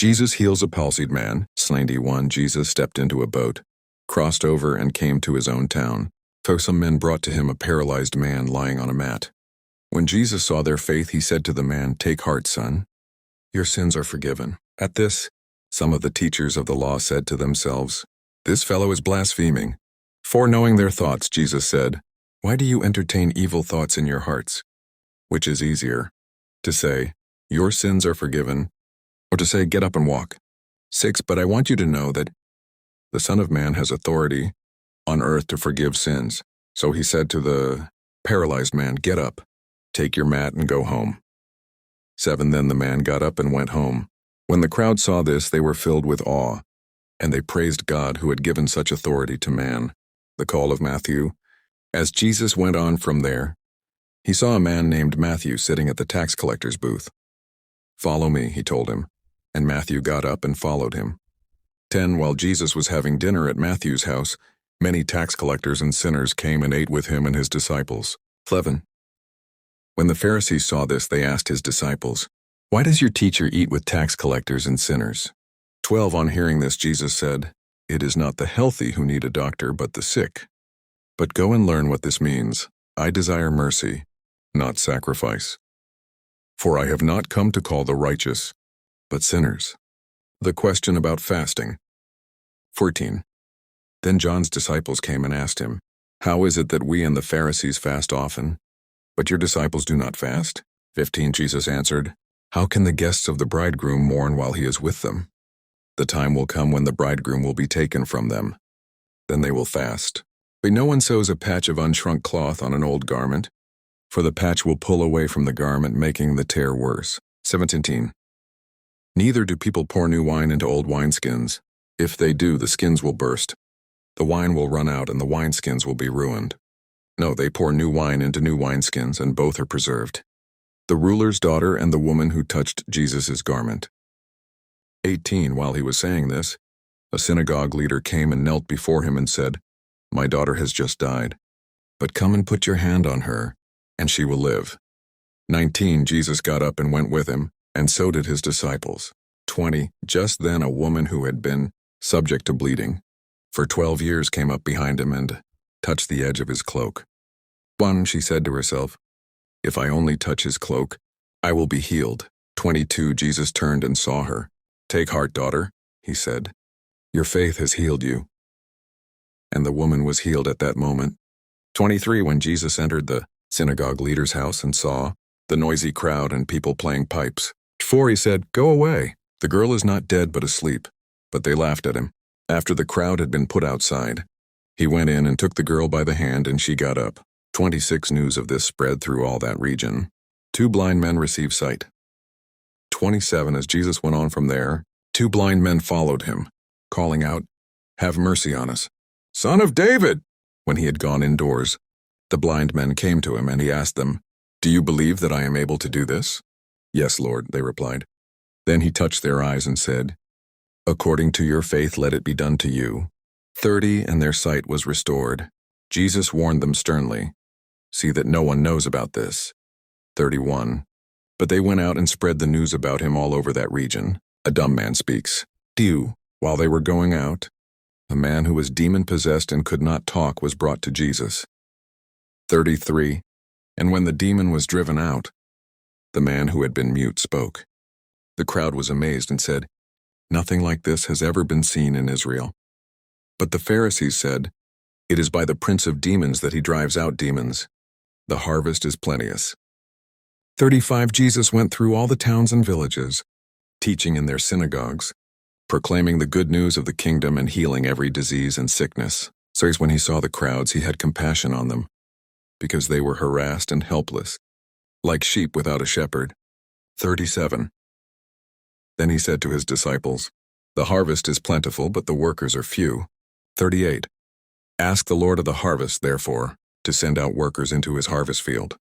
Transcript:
Jesus heals a palsied man. 91. Jesus stepped into a boat, crossed over, and came to his own town. So some men brought to him a paralyzed man lying on a mat. When Jesus saw their faith, he said to the man, "Take heart, son. Your sins are forgiven." At this, some of the teachers of the law said to themselves, "This fellow is blaspheming." Foreknowing their thoughts, Jesus said, "Why do you entertain evil thoughts in your hearts? Which is easier, to say, 'Your sins are forgiven,' or to say, 'Get up and walk'?" 6. But I want you to know that the Son of Man has authority on earth to forgive sins. So he said to the paralyzed man, "Get up, take your mat and go home." 7. Then the man got up and went home. When the crowd saw this, they were filled with awe, and they praised God who had given such authority to man. The call of Matthew. As Jesus went on from there, he saw a man named Matthew sitting at the tax collector's booth. "Follow me," he told him, and Matthew got up and followed him. 10. While Jesus was having dinner at Matthew's house, many tax collectors and sinners came and ate with him and his disciples. 11. When the Pharisees saw this, they asked his disciples, "Why does your teacher eat with tax collectors and sinners?" 12. On hearing this, Jesus said, "It is not the healthy who need a doctor, but the sick. But go and learn what this means. I desire mercy, not sacrifice. For I have not come to call the righteous, but sinners." The question about fasting. 14. Then John's disciples came and asked him, "How is it that we and the Pharisees fast often, but your disciples do not fast?" 15. Jesus answered, "How can the guests of the bridegroom mourn while he is with them? The time will come when the bridegroom will be taken from them. Then they will fast. But no one sews a patch of unshrunk cloth on an old garment, for the patch will pull away from the garment, making the tear worse." 17. Neither do people pour new wine into old wineskins. If they do, the skins will burst. The wine will run out, and the wineskins will be ruined. No, they pour new wine into new wineskins, and both are preserved. The ruler's daughter and the woman who touched Jesus' garment. 18. While he was saying this, a synagogue leader came and knelt before him and said, "My daughter has just died, but come and put your hand on her, and she will live." 19. Jesus got up and went with him, and so did his disciples. 20. Just then a woman who had been subject to bleeding for 12 years came up behind him and touched the edge of his cloak. 1. She said to herself, "If I only touch his cloak, I will be healed." 22. Jesus turned and saw her. "Take heart, daughter," he said. "Your faith has healed you." And the woman was healed at that moment. 23. When Jesus entered the synagogue leader's house and saw the noisy crowd and people playing pipes, 4. He said, "Go away. The girl is not dead but asleep." But they laughed at him. After the crowd had been put outside, he went in and took the girl by the hand, and she got up. 26. News of this spread through all that region. 2 blind men received sight. 27. As Jesus went on from there, 2 blind men followed him, calling out, "Have mercy on us, Son of David!" When he had gone indoors, the blind men came to him, and he asked them, "Do you believe that I am able to do this?" "Yes, Lord," they replied. Then he touched their eyes and said, "According to your faith, let it be done to you." 30. And their sight was restored. Jesus warned them sternly, "See that no one knows about this." 31. But they went out and spread the news about him all over that region. A dumb man speaks. While they were going out, a man who was demon-possessed and could not talk was brought to Jesus. 33. And when the demon was driven out, the man who had been mute spoke. The crowd was amazed and said, "Nothing like this has ever been seen in Israel." But the Pharisees said, "It is by the prince of demons that he drives out demons. The harvest is plenteous." 35. Jesus went through all the towns and villages, teaching in their synagogues, proclaiming the good news of the kingdom and healing every disease and sickness. So when he saw the crowds, he had compassion on them, because they were harassed and helpless, like sheep without a shepherd. 37. Then he said to his disciples, "The harvest is plentiful, but the workers are few." 38. Ask the Lord of the harvest, therefore, to send out workers into his harvest field.